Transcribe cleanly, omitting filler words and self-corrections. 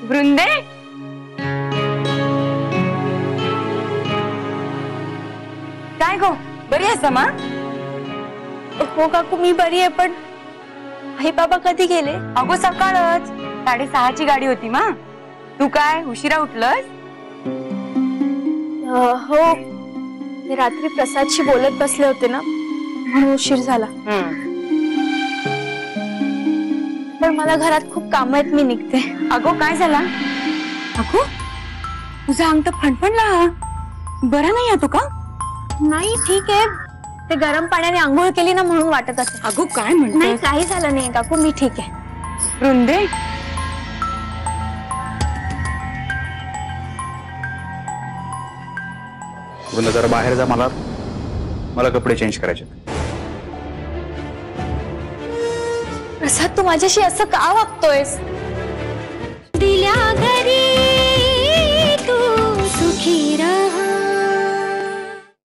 वृंदे, काय गो बरी आहेस मा? हो काकू मी बरी आहे, पण आई बाबा कधी गेले? अगो सकाळच 6:30ची गाडी होती मा. तू काय उशिरा उठलस? हो, मी रात्री प्रसादशी बोलत बसले होते ना, म्हणून उशीर झाला. पण मला घरात खूप काम आहेत, मी निघते. अगो काय झाला? अगो तुझा अंग तर फणफणला, बरा नाही आहे तो का? नाही ठीक आहे, ते गरम पाण्याने आंघोळ केली ना म्हणून वाटत असेल. अगो काय म्हणते? नाही काही झालं नाही काकू, मी ठीक आहे. वृंदे, वृंदा जरा बाहेर जा, मला कपडे चेंज करायचे. प्रसाद तू माझ्याशी असं का वागतोयस? दिल्या